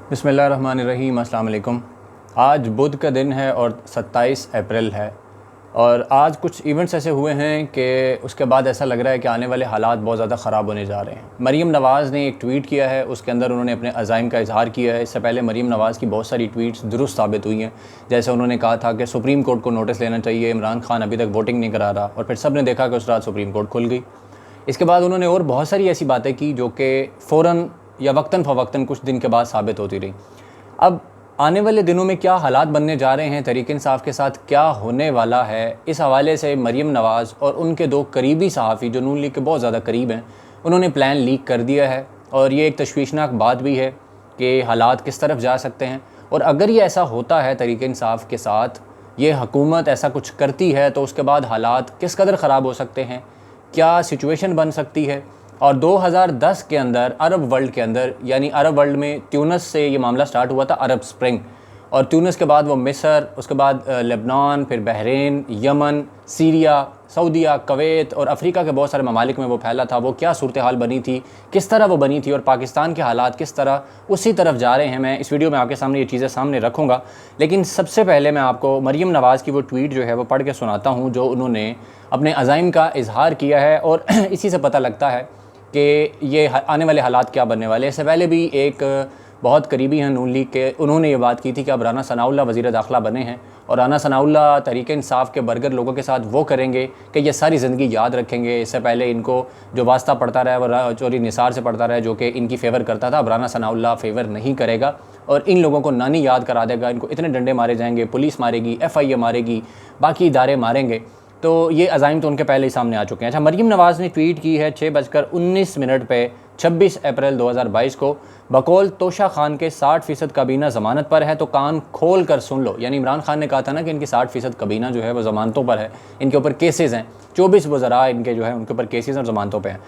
बिस्मिल्लाहिर्रहमानिर्रहीम। अस्सलाम वालेकुम। आज बुध का दिन है और 27 अप्रैल है और आज कुछ इवेंट्स ऐसे हुए हैं कि उसके बाद ऐसा लग रहा है कि आने वाले हालात बहुत ज़्यादा ख़राब होने जा रहे हैं। मरीम नवाज़ ने एक ट्वीट किया है, उसके अंदर उन्होंने अपने अज़ाइम का इजहार किया है। इससे पहले मरीम नवाज़ की बहुत सारी ट्वीट्स दुरुस्त साबित हुई हैं। जैसे उन्होंने कहा था कि सुप्रीम कोर्ट को नोटिस लेना चाहिए, इमरान खान अभी तक वोटिंग नहीं करा रहा, और फिर सब ने देखा कि उस रात सुप्रीम कोर्ट खुल गई। इसके बाद उन्होंने और बहुत सारी ऐसी बातें की जो कि फ़ौरन या वक्तन फ़वक्तन कुछ दिन के बाद साबित होती रही। अब आने वाले दिनों में क्या हालात बनने जा रहे हैं, तहरीक इंसाफ के साथ क्या होने वाला है, इस हवाले से मरीम नवाज़ और उनके दो करीबी सहाफ़ी जो नून लीग के बहुत ज़्यादा करीब हैं, उन्होंने प्लान लीक कर दिया है। और ये एक तशवीशनाक बात भी है कि हालात किस तरफ जा सकते हैं। और अगर ये ऐसा होता है, तहरीक इंसाफ के साथ ये हुकूमत ऐसा कुछ करती है, तो उसके बाद हालात किस कदर ख़राब हो सकते हैं, क्या सिचुएशन बन सकती है। और 2010 के अंदर अरब वर्ल्ड के अंदर, यानी अरब वर्ल्ड में ट्यूनिस से ये मामला स्टार्ट हुआ था, अरब स्प्रिंग, और ट्यूनिस के बाद वो मिस्र, उसके बाद लेबनान, फिर बहरीन, यमन, सीरिया, सऊदीया, कवैत और अफ्रीका के बहुत सारे ममालिक में वो फैला था। वो क्या सूरत हाल बनी थी, किस तरह वो बनी थी, और पाकिस्तान के हालात किस तरह उसी तरफ जा रहे हैं, मैं इस वीडियो में आपके सामने ये चीज़ें सामने रखूँगा। लेकिन सबसे पहले मैं आपको मरीम नवाज़ की वो ट्वीट जो है वो पढ़ के सुनाता हूँ, जो उन्होंने अपने अज़ाइम का इजहार किया है। और इसी से पता लगता है कि ये आने वाले हालात क्या बनने वाले हैं। इससे पहले भी एक बहुत करीबी हैं नून लीग के, उन्होंने ये बात की थी कि अब राना सनाउल्लाह वज़ीर दाखिला बने हैं, और राना सनाउल्लाह तहरीक इंसाफ के बरगर लोगों के साथ वो करेंगे कि ये सारी ज़िंदगी याद रखेंगे। इससे पहले इनको जो वास्ता पड़ता रहा है वो चोरी निसार से पड़ता रहा है, जो कि इनकी फ़ेवर करता था। अब राना सनाउल्लाह फ़ेवर नहीं करेगा और इन लोगों को नानी याद करा देगा। इनको इतने डंडे मारे जाएंगे, पुलिस मारेगी, FIA मारेगी, बाकी इदारे मारेंगे। तो ये अज़ाइम तो उनके पहले ही सामने आ चुके हैं। अच्छा, मरीम नवाज़ ने ट्वीट की है 6:19 पे 26 अप्रैल 2022 को, बकौल तोशा खान के 60% काबीना ज़मानत पर है, तो कान खोल कर सुन लो। यानी इमरान खान ने कहा था ना कि इनकी 60% काबीना जो है वो ज़मानतों पर है, इनके ऊपर केसेस हैं, 24 वज़रा इनके जो है उनके ऊपर केसेस और ज़मानतों पर हैं।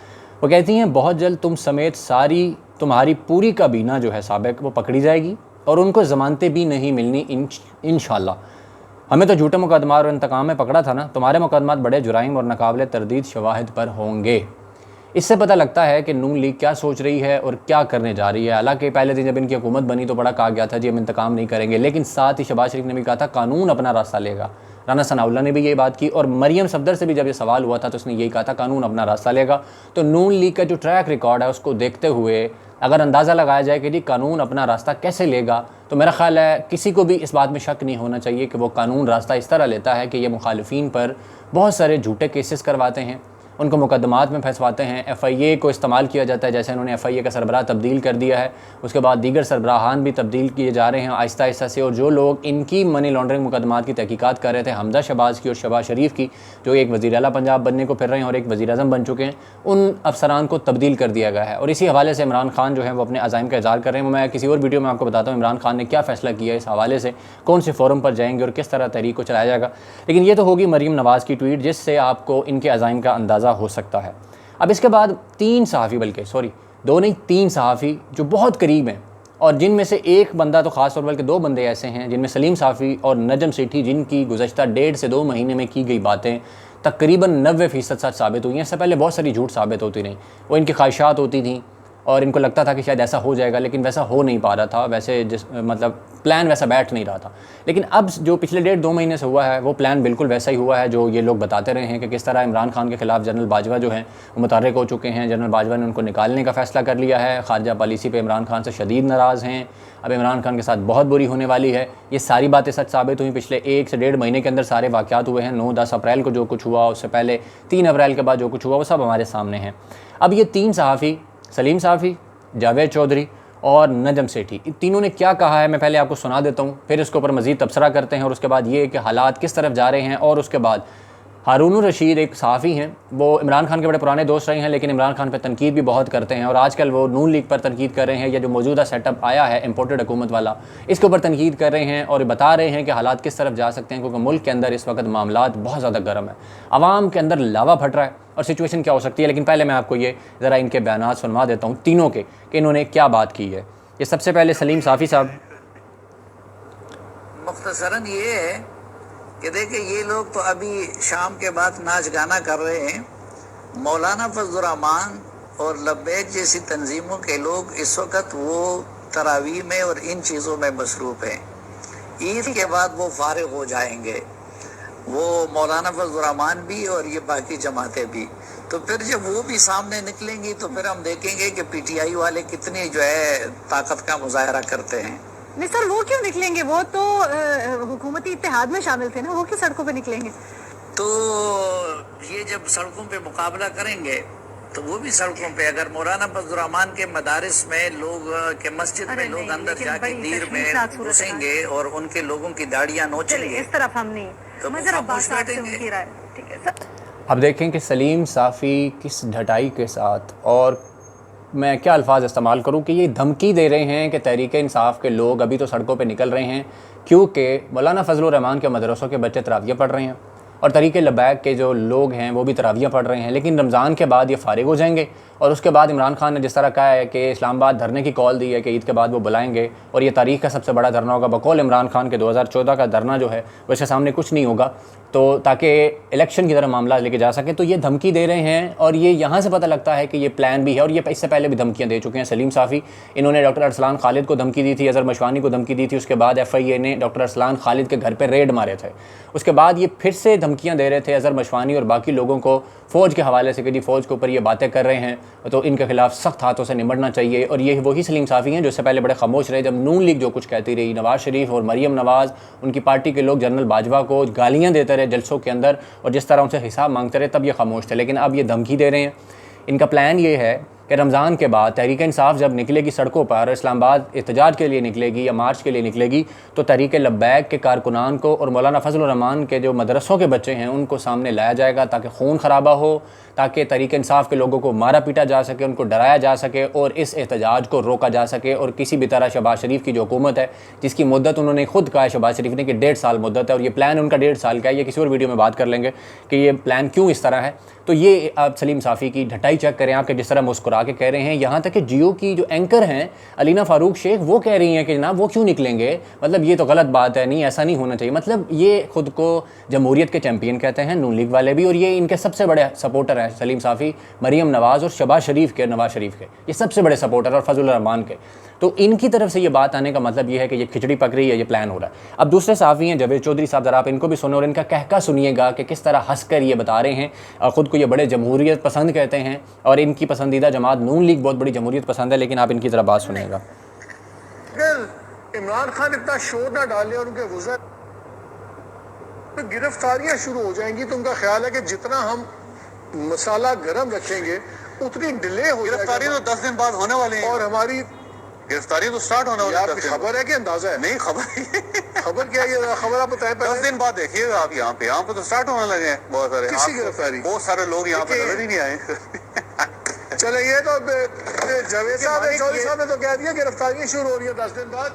वो कहती हैं बहुत जल्द तुम समेत तुम्हारी पूरी काबीना जो है साबिक वो पकड़ी जाएगी और उनको ज़मानतें भी नहीं मिलनी इंशाअल्लाह। हमें तो झूठे मुकदमा और इंतकाम में पकड़ा था ना, तुम्हारे मुकदमात बड़े जुराइम और नाकाबिले तरदीद शवाहिद पर होंगे। इससे पता लगता है कि नून लीग क्या सोच रही है और क्या करने जा रही है। हालांकि पहले दिन जब इनकी हुकूमत बनी तो बड़ा कहा गया था जी हम इंतकाम नहीं करेंगे, लेकिन साथ ही शहबाज शरीफ ने भी कहा था कानून अपना रास्ता लेगा। राना सनाउल्लाह ने भी यही बात की, और मरियम सफदर से भी जब ये सवाल हुआ था तो उसने यही कहा था कानून अपना रास्ता लेगा। तो नून लीग का जो ट्रैक रिकॉर्ड है उसको देखते हुए अगर अंदाज़ा लगाया जाए कि जी कानून अपना रास्ता कैसे लेगा, तो मेरा ख्याल है किसी को भी इस बात में शक नहीं होना चाहिए कि वो कानून रास्ता इस तरह लेता है कि ये मुखालिफिन पर बहुत सारे झूठे केसेस करवाते हैं, उनको मुकदमात में फंसवाते हैं, FIA को इस्तेमाल किया जाता है। जैसे उन्होंने FIA का सरबराह तब्दील कर दिया है, उसके बाद दीगर सरबराहान भी तब्दील किए जा रहे हैं आहिस्ता आहिस्ता से। और जो लोग इनकी मनी लॉन्ड्रिंग मुकदमात की तहकीकात कर रहे थे, हमजा शहबाज की और शहबाज शरीफ की, जो एक वज़ीर आला पंजाब बनने को फिर रहे हैं और एक वज़ीर आज़म बन चुके हैं, उन अफसरान को तब्दील कर दिया गया है। और इसी हवाले से इमरान खान जो है वो अपने अज़ाइम का इज़हार कर रहे हैं। मैं किसी और वीडियो में आपको बताता हूँ इमरान खान ने क्या फ़ैसला किया इस हवाले से, कौन से फोरम पर जाएंगे और किस तरह तहरीक को चलाया जाएगा। लेकिन ये तो होगी मरीम नवाज़ की ट्वीट, जिससे आपको इनके अज़ाइम का अंदाज़ा हो सकता है। अब इसके बाद 3 सहाफ़ी, बल्कि सॉरी 2 नहीं 3 सहाफ़ी जो बहुत करीब हैं, और जिनमें से एक बंदा तो ख़ास तौर पर, बल्कि 2 बंदे ऐसे हैं जिनमें सलीम साफ़ी और नजम सेठी, जिनकी गुज़श्ता 1.5 से 2 महीने में की गई बातें तकरीबन 90% सच साबित हुई हैं। इससे पहले बहुत सारी झूठ साबित होती रहीं, वो इनकी ख्वाहिशात होती थी और इनको लगता था कि शायद ऐसा हो जाएगा, लेकिन वैसा हो नहीं पा रहा था, वैसे मतलब प्लान वैसा बैठ नहीं रहा था। लेकिन अब जो पिछले 1.5-2 महीने से हुआ है वो प्लान बिल्कुल वैसा ही हुआ है जो ये लोग बताते रहे हैं कि किस तरह इमरान खान के ख़िलाफ़ जनरल बाजवा जो हैं वो मुतहर्रिक हो चुके हैं। जनरल बाजवा ने उनको निकालने का फ़ैसला कर लिया है, खारजा पॉलिसी पे इमरान खान से शदीद नाराज़ हैं, अब इमरान खान के साथ बहुत बुरी होने वाली है। ये सारी बातें सच साबित हुई। पिछले 1 से 1.5 महीने के अंदर सारे वाक़यात हुए हैं। 9-10 अप्रैल को जो कुछ हुआ, उससे पहले 3 अप्रैल के बाद जो कुछ हुआ, वो सब हमारे सामने हैं। अब ये 3 सहाफ़ी, सलीम साफ़ी, जावेद चौधरी और नजम सेठी, इन तीनों ने क्या कहा है मैं पहले आपको सुना देता हूँ, फिर इसके ऊपर मज़ीद तबसरा करते हैं। और उसके बाद ये कि हालात किस तरफ जा रहे हैं। और उसके बाद हारून रशीद एक सहाफ़ी हैं, वो इमरान खान के बड़े पुराने दोस्त रहे हैं, लेकिन इमरान खान पर तनकीद भी बहुत करते हैं, और आजकल वो नून लीग पर तनकीद कर रहे हैं। या जो मौजूदा सेटअप आया है इम्पोर्टेड हुकूमत वाला, इसके ऊपर तनकीद कर रहे हैं और बता रहे हैं कि हालात किस तरफ जा सकते हैं, क्योंकि मुल्क के अंदर इस वक्त मामलात बहुत ज़्यादा गर्म है, आवाम के अंदर लावा फट रहा है और सिचुएशन क्या हो सकती है। लेकिन पहले मैं आपको ये ज़रा इनके बयानात सुनवा देता हूँ तीनों के, कि इन्होंने क्या बात की है। ये सबसे पहले सलीम साफ़ी साहब। मुख्तसरन ये है कि देखिए ये लोग तो अभी शाम के बाद नाच गाना कर रहे हैं। मौलाना फजलुर रहमान और लब्बैक जैसी तंजीमों के लोग इस वक्त वो तरावी में और इन चीज़ों में मसरूफ़ हैं। ईद के बाद वो फारिग हो जाएंगे, वो मौलाना फजल रहमान भी और ये बाकी जमातें भी। तो फिर जब वो भी सामने निकलेंगी तो फिर हम देखेंगे कि पीटीआई वाले कितनी जो है ताकत का मुजाहरा करते हैं। नहीं सर, वो क्यों निकलेंगे? वो तो हुकूमती इत्तेहाद में शामिल थे ना, वो क्यों सड़कों पे निकलेंगे? तो ये जब सड़कों पे मुकाबला करेंगे तो वो भी सड़कों पे, अगर मौलाना फजल रहमान के मदारिस में लोग के मस्जिद में लोग अंदर जाके दीर में घुसेंगे और उनके लोगों की दाढ़ियां नोचेंगे, इस तरफ हम नहीं, तो मैं जरा बात आपसे उनकी राय। ठीक है सर। अब देखें कि सलीम साफ़ी किस ढटाई के साथ, और मैं क्या अल्फाज इस्तेमाल करूं, कि ये धमकी दे रहे हैं कि तहरीक इंसाफ के लोग अभी तो सड़कों पे निकल रहे हैं क्योंकि मौलाना फजल रहमान के मदरसों के बच्चे तरावियाँ पढ़ रहे हैं और तहरीक लबैक के जो लोग हैं वो भी तरावियाँ पढ़ रहे हैं, लेकिन रमज़ान के बाद ये फ़ारिग हो जाएंगे। और उसके बाद इमरान खान ने जिस तरह कहा है कि इस्लामाबाद धरने की कॉल दी है कि ईद के बाद वो बुलाएंगे और ये तारीख़ का सबसे बड़ा धरना होगा। बकौल इमरान खान के 2014 का धरना जो है वैसे सामने कुछ नहीं होगा, तो ताकि इलेक्शन की तरह मामला लेके जा सकें। तो ये धमकी दे रहे हैं और ये यहाँ से पता लगता है कि ये प्लान भी है। और ये इससे पहले भी धमकियाँ दे चुके हैं सलीम साफ़ी। इन्होंने डॉक्टर अरसलान खालिद को धमकी दी थी, अज़हर मशवानी को धमकी दी थी। उसके बाद FIA ने डॉक्टर अरसलान खालिद के घर पर रेड मारे थे। उसके बाद ये फिर से धमकियाँ दे रहे थे अज़हर मशवानी और बाकी लोगों को फ़ौज के हवाले से कि जी फ़ौज के ऊपर ये बातें कर रहे हैं तो इनके खिलाफ सख्त हाथों से निपटना चाहिए। और ये वही सलीम साफ़ी हैं जो इससे पहले बड़े खामोश रहे जब नून लीग जो कुछ कहती रही, नवाज़ शरीफ और मरीम नवाज़, उनकी पार्टी के लोग जनरल बाजवा को गालियाँ देते रहे जलसों के अंदर और जिस तरह उनसे हिसाब मांगते रहे, तब ये खामोश थे। लेकिन अब ये धमकी दे रहे हैं। इनका प्लान ये है कि रमज़ान के बाद तहरीक इंसाफ जब निकलेगी सड़कों पर, इस्लामाबाद एहतजाज के लिए निकलेगी या मार्च के लिए निकलेगी, तो तहरीक लब्बैक के कारकुनान को और मौलाना फजल रहमान के जो मदरसों के बच्चे हैं उनको सामने लाया जाएगा ताकि खून खराबा हो, ताकि तहरीक इंसाफ के लोगों को मारा पीटा जा सके, उनको डराया जा सके और इस एहतजाज को रोका जा सके। और किसी भी तरह शहबाज शरीफ की जो हुकूमत है, जिसकी मुद्दत उन्होंने खुद कहा है शहबाज शरीफ ने कि 1.5 साल मुद्दत है और ये प्लान उनका 1.5 साल का है, ये किसी और वीडियो में बात कर लेंगे कि ये प्लान क्यों इस तरह है। तो ये आप सलीम साफ़ी की ढटाई चेक करें, आपके जिस तरह मुस्कुरा के कह रहे हैं। यहाँ तक कि जियो की जो एंकर हैं अलीना फ़ारूक शेख, वो कह रही हैं कि जनाब वो क्यों निकलेंगे, मतलब ये तो गलत बात है, नहीं ऐसा नहीं होना चाहिए। मतलब ये खुद को जमहूरियत के चैम्पियन कहते हैं नून लीग वाले भी, और ये इनके सबसे बड़े सपोर्टर हैं सलीम साफ़ी, मरीम नवाज़ और शहबाज शरीफ के, नवाज़ शरीफ के ये सबसे बड़े सपोर्टर और फजल रहमान के। तो इनकी तरफ से ये बात आने का मतलब ये है कि ये खिचड़ी पक रही है, ये प्लान हो रहा है। अब दूसरे साफ़ी हैं जावेद चौधरी साहब, ज़रा आप इनको भी सुनो और इनका कहका सुनिएगा कि किस तरह हंस कर ये बता रहे हैं, और ख़ुद को ये बड़े जमहूरियत पसंद कहते हैं और इनकी पसंदीदा जमात नून लीग बहुत बड़ी जमहूरियत पसंद है। लेकिन आप इनकी ज़रा बात सुनिएगा। इमरान खान इतना शोर ना डाले और उनके वज़ीर तो गिरफ्तारियां शुरू हो जाएंगी, तो उनका ख्याल है कि जितना हम मसाला गर्म रखेंगे उतनी डिले हो। गिरफ्तारी तो 10 दिन बाद होने वाली है और हमारी गिरफ्तारी तो स्टार्ट होने वाली है। आपकी खबर है कि अंदाजा है? नहीं खबर खबर क्या है ये खबर आप बताएं। 10 दिन बाद देखिएगा आप, यहाँ पे तो स्टार्ट होने लगे हैं बहुत सारे। किसी गिरफ्तारी? बहुत सारे लोग यहाँ पे नजर ही नहीं आए। चले ये तो जावेद साहब चौधरी साहब ने तो कह दिया गिरफ्तारियां शुरू हो रही है 10 दिन बाद।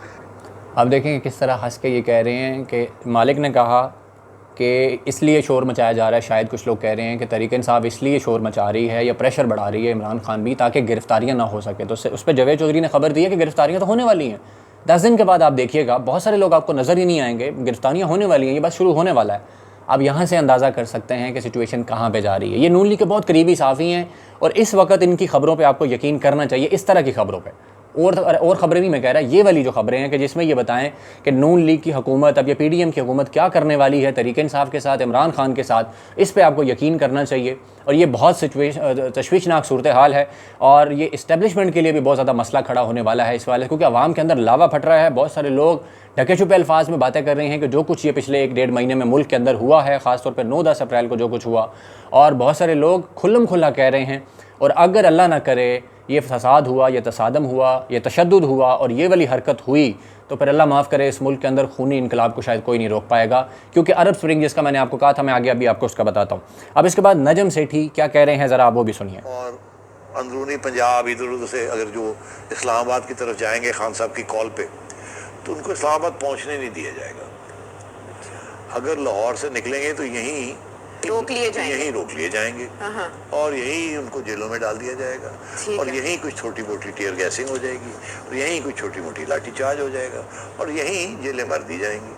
अब देखें किस तरह हंस के ये कह रहे हैं कि मालिक ने कहा कि इसलिए शोर मचाया जा रहा है। शायद कुछ लोग कह रहे हैं कि तहरीक इंसाफ इसलिए शोर मचा रही है या प्रेशर बढ़ा रही है इमरान खान भी, ताकि गिरफ्तारियां ना हो सके। तो उस पर जावेद चौधरी ने खबर दी है कि गिरफ्तारियां तो होने वाली हैं 10 दिन के बाद। आप देखिएगा बहुत सारे लोग आपको नज़र ही नहीं आएंगे, गिरफ्तारियां होने वाली हैं, ये बस शुरू होने वाला है। आप यहाँ से अंदाज़ा कर सकते हैं कि सिचुएशन कहाँ पे जा रही है। ये नून लीग के बहुत करीबी साफ़ी हैं और इस वक्त इनकी खबरों पे आपको यकीन करना चाहिए, इस तरह की खबरों पे। और ख़बरें नहीं मैं कह रहा, ये वाली जो खबरें हैं कि जिसमें ये बताएं कि नून लीग की हुकूमत, अब ये PDM की हुकूमत क्या करने वाली है तहरीक इंसाफ के साथ, इमरान खान के साथ, इस पे आपको यकीन करना चाहिए। और ये बहुत तशवीशनाक सूरत हाल है और ये इस्टेब्लिशमेंट के लिए भी बहुत ज़्यादा मसला खड़ा होने वाला है इस वाले, क्योंकि आवाम के अंदर लावा फट रहा है। बहुत सारे लोग ढके छुपे अल्फाज में बातें कर रहे हैं कि जो कुछ ये पिछले 1-1.5 महीने में मुल्क के अंदर हुआ है, ख़ासतौर पर 9-10 अप्रैल को जो कुछ हुआ, और बहुत सारे लोग खुल्लम खुल्ला कह रहे हैं। और अगर अल्लाह ना करे ये फसाद हुआ, ये तसादम हुआ, ये तशद्दुद हुआ और ये वाली हरकत हुई, तो फिर अल्लाह माफ़ करे इस मुल्क के अंदर खूनी इनकलाब को शायद कोई नहीं रोक पाएगा। क्योंकि अरब स्प्रिंग जिसका मैंने आपको कहा था, मैं आगे अभी आपको उसका बताता हूँ। अब इसके बाद नजम सेठी क्या कह रहे हैं, ज़रा आप वो भी सुनिए। और अंदरूनी पंजाब इधर उधर से अगर जो इस्लामाबाद की तरफ जाएंगे खान साहब की कॉल पे, तो उनको इस्लामाबाद पहुँचने नहीं दिया जाएगा। अगर लाहौर से निकलेंगे तो यहीं रोक लिए जाएंगे और यहीं उनको जेलों में डाल दिया जाएगा और यहीं कुछ छोटी मोटी टीयर गैसिंग हो जाएगी और यहीं कुछ छोटी मोटी लाठीचार्ज हो जाएगा और यहीं जेलें भर दी जाएंगी।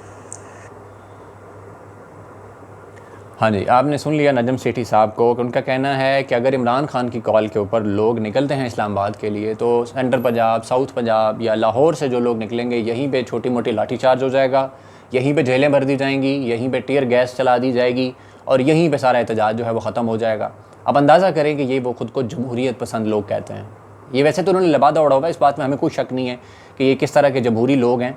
हाँ जी, आपने सुन लिया नजम सेठी साहब को कि उनका कहना है कि अगर इमरान खान की कॉल के ऊपर लोग निकलते हैं इस्लामाबाद के लिए तो सेंट्रल पंजाब, साउथ पंजाब या लाहौर से जो लोग निकलेंगे यहीं पे छोटी मोटी लाठीचार्ज हो जाएगा, यहीं पे जेलें भर दी जाएंगी, यहीं पे टीयर गैस चला दी जाएगी और यहीं पे सारा एहतजाज जो है वो ख़त्म हो जाएगा। अब अंदाज़ा करें कि ये वो ख़ुद को जमहूरियत पसंद लोग कहते हैं। ये वैसे तो उन्होंने लिबादा उड़ा हुआ है, इस बात में हमें कोई शक नहीं है कि ये किस तरह के जमहूरी लोग हैं,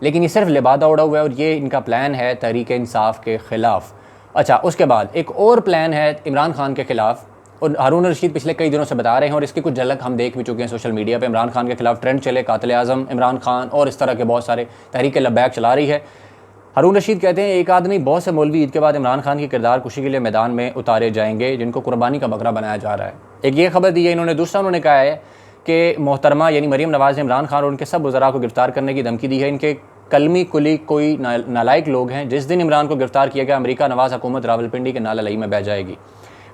लेकिन ये सिर्फ लिबादा उड़ा हुआ है और ये इनका प्लान है तहरीक इंसाफ के ख़िलाफ़। अच्छा, उसके बाद एक और प्लान है इमरान खान के ख़िलाफ़ और हारून रशीद पिछले कई दिनों से बता रहे हैं और इसकी कुछ झलक हम देख भी चुके हैं सोशल मीडिया पे। इमरान खान के ख़िलाफ़ ट्रेंड चले, कातिल आज़म इमरान खान और इस तरह के बहुत सारे तहरीक लब्बैक चला रही है। हारून रशीद कहते हैं एक आदमी बहुत से मौलवी ईद के बाद इमरान खान की किरदार कुशी के लिए मैदान में उतारे जाएंगे जिनको कुर्बानी का बकरा बनाया जा रहा है। एक ये खबर दी है इन्होंने। दूसरा उन्होंने कहा है कि मोहतरमा यानी मरीम नवाज़ ने इमरान खान और उनके सब वज़रा को गिरफ़्तार करने की धमकी दी है। इनके कलमी कुली कोई नालायक लोग हैं। जिस दिन इमरान को गिरफ़्तार किया गया अमेरिका नवाज़ हुकूमत रावलपिंडी के नाला लई में बह जाएगी।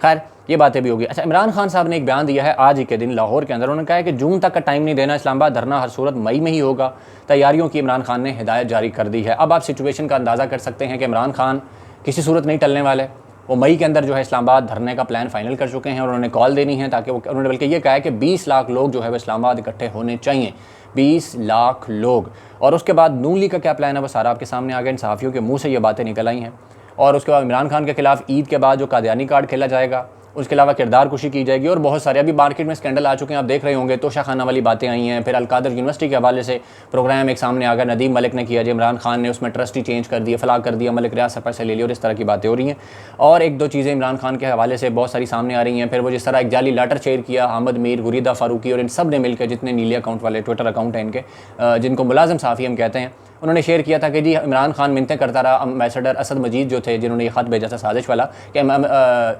खैर ये बातें भी होगी। अच्छा, इमरान खान साहब ने एक बयान दिया है आज ही के दिन लाहौर के अंदर। उन्होंने कहा है कि जून तक का टाइम नहीं देना, इस्लामाबाद धरना हर सूरत मई में ही होगा। तैयारियों की इमरान खान ने हिदायत जारी कर दी है। अब आप सिचुएशन का अंदाज़ा कर सकते हैं कि इमरान खान किसी सूरत नहीं टलने वाले। वो मई के अंदर जो है इस्लामाबाद धरने का प्लान फाइनल कर चुके हैं और उन्होंने कॉल देनी है ताकि वो, उन्होंने बल्कि ये कहा है कि 20 लाख लोग जो है वो इस्लामाबाद इकट्ठे होने चाहिए, 20 लाख लोग। और उसके बाद नून लीग का क्या प्लान है वो सारा आपके सामने आ गया। इन सहाफ़ियों के मुँह से ये बातें निकल आई हैं। और उसके बाद इमरान खान के खिलाफ ईद के बाद जो कादियानी कार्ड खेला जाएगा, उसके अलावा किरदार कुशी की जाएगी और बहुत सारे अभी मार्केट में स्कैंडल आ चुके हैं, आप देख रहे होंगे। तोशा खाना वाली बातें आई हैं। फिर अलकादर यूनिवर्सिटी के हवाले से प्रोग्राम एक सामने आ गया, नदीम मलिक ने किया, जो इमरान खान ने उसमें ट्रस्टी चेंज कर दिया, फलाह कर दिया, मलिक रियाज से पैसे ले लिए और इस तरह की बातें हो रही हैं। और एक दो चीज़ें इमरान खान के हवाले से बहुत सारी सामने आ रही हैं। फिर वो जिस तरह एक जाली लेटर शेयर किया हामिद मीर, गुरीदा फारूकी और इन सब ने मिलकर, जितने नीले अकाउंट वाले ट्विटर अकाउंट हैं इनके, जिनको मुलाजिम सहाफ़ी हम कहते हैं, उन्होंने शेयर किया था कि जी इमरान खान मिन्नतें करता रहा। एम्बेसडर असद मजीद जो थे, जिन्होंने ये ख़त भेजा था साजिश वाला कि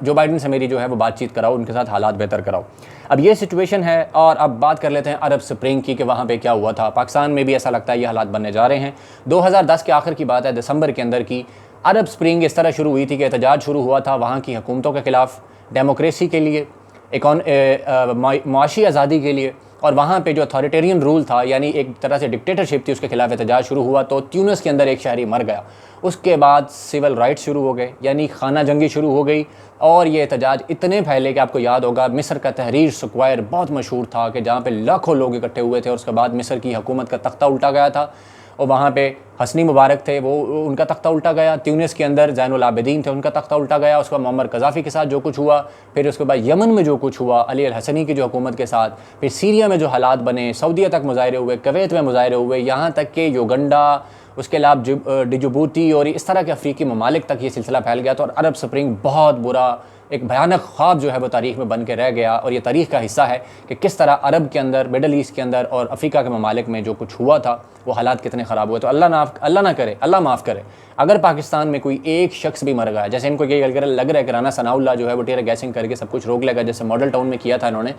जो बाइडन से मेरी जो है वो बातचीत कराओ, उनके साथ हालात बेहतर कराओ। अब ये सिचुएशन है। और अब बात कर लेते हैं अरब स्प्रिंग की कि वहाँ पे क्या हुआ था। पाकिस्तान में भी ऐसा लगता है ये हालात बनने जा रहे हैं। 2010 के आखिर की बात है, दिसंबर के अंदर की। अरब स्प्रिंग इस तरह शुरू हुई थी कि एहतजाज शुरू हुआ था वहाँ की हुकूमतों के ख़िलाफ़, डेमोक्रेसी के लिए, मुआशी आज़ादी के लिए। और वहाँ पे जो अथॉरिटेरियन रूल था, यानी एक तरह से डिक्टेटरशिप थी, उसके खिलाफ एहतजाज शुरू हुआ। तो ट्यूनिस के अंदर एक शहरी मर गया। उसके बाद सिविल राइट्स शुरू हो गए, यानी खाना जंगी शुरू हो गई। और ये एहतजाज इतने फैले कि आपको याद होगा मिस्र का तहरीर स्क्वायर बहुत मशहूर था कि जहाँ पे लाखों लोग इकट्ठे हुए थे। और उसके बाद मिस्र की हुकूमत का तख्ता उल्टा गया था और वहाँ पे हसनी मुबारक थे, वो उनका तख्ता उल्टा गया। ट्यूनिस के अंदर ज़ैनुल आबिदीन थे, उनका तख्ता उल्टा गया। उसके बाद मुअम्मर कज़ाफ़ी के साथ जो कुछ हुआ, फिर उसके बाद यमन में जो कुछ हुआ अली अल हसनी की जो हुकूमत के साथ, फिर सीरिया में जो हालात बने, सऊदीया तक मुजाहरे हुए, कुवैत में मुजाहरे हुए, यहाँ तक कि युगंडा, उसके अलावा डिजबूती और इस तरह के अफ्रीकी ममालिक तक ये सिलसिला फैल गया था। और अरब स्प्रिंग बहुत बुरा एक भयानक ख्वाब जो है वो तारीख़ में बन के रह गया। और ये तारीख़ का हिस्सा है कि किस तरह अरब के अंदर, मिडल ईस्ट के अंदर और अफ्रीका के ममालिक में जो कुछ हुआ था वो हालात कितने ख़राब हुए। तो अल्लाह ना करे, अल्लाह माफ़ करे, अगर पाकिस्तान में कोई एक शख्स भी मर गया, जैसे इनको ये लग रहा है कि राना सनाउल्लाह जो है वो टीयर गैसिंग करके सब कुछ रोक लेगा, जैसे मॉडल टाउन में किया था इन्होंने,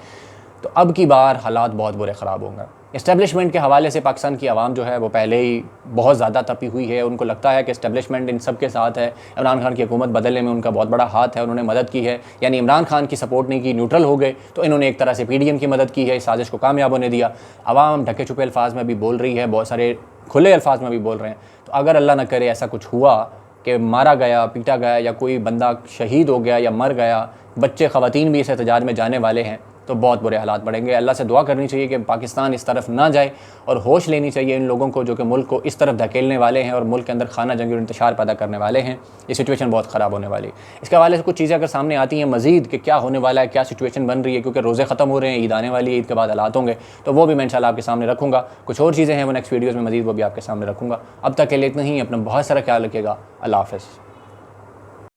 तो अब की बार हालात बहुत बुरे ख़राब होंगे। इस्टेब्लिशमेंट के हवाले से पाकिस्तान की आवाम जो है वो पहले ही बहुत ज़्यादा तपी हुई है। उनको लगता है कि इस्टेब्लिशमेंट इन सब के साथ है। इमरान खान की हुकूमत बदलने में उनका बहुत बड़ा हाथ है, उन्होंने मदद की है। यानी इमरान खान की सपोर्ट नहीं की, न्यूट्रल हो गए, तो इन्होंने एक तरह से PDM की मदद की है, इस साजिश को कामयाब होने दिया। आवाम ढके छुपे अल्फाज में भी बोल रही है, बहुत सारे खुले अल्फाज में भी बोल रहे हैं। तो अगर अल्लाह न करे ऐसा कुछ हुआ कि मारा गया, पीटा गया या कोई बंदा शहीद हो गया या मर गया, बच्चे ख़वातीन भी इस एहतजाज में जाने वाले हैं, तो बहुत बुरे हालात बढ़ेंगे। अल्लाह से दुआ करनी चाहिए कि पाकिस्तान इस तरफ ना जाए और होश लेनी चाहिए इन लोगों को जो कि मुल्क को इस तरफ धकेलने वाले हैं और मुल्क के अंदर खाना जंगी और इंतशार पैदा करने वाले हैं। ये सिचुएशन बहुत ख़राब होने वाली है। इसके हवाले से कुछ चीज़ें अगर सामने आती हैं मज़ीद कि क्या होने वाला है, क्या सिचुएशन बन रही है, क्योंकि रोज़े ख़त्म हो रहे हैं, ईद आने वाली है, ईद के बाद हालात होंगे, तो वो भी मैं इंशाल्लाह आपके सामने रखूँगा। कुछ और चीज़ें हैं वो नेक्स्ट वीडियोज़ में मज़ीद वो भी आपके सामने रखूँगा। अब तक के लिए इतना ही। अपना बहुत सारा ख्याल रखिएगा। अल्लाह हाफ़िज़।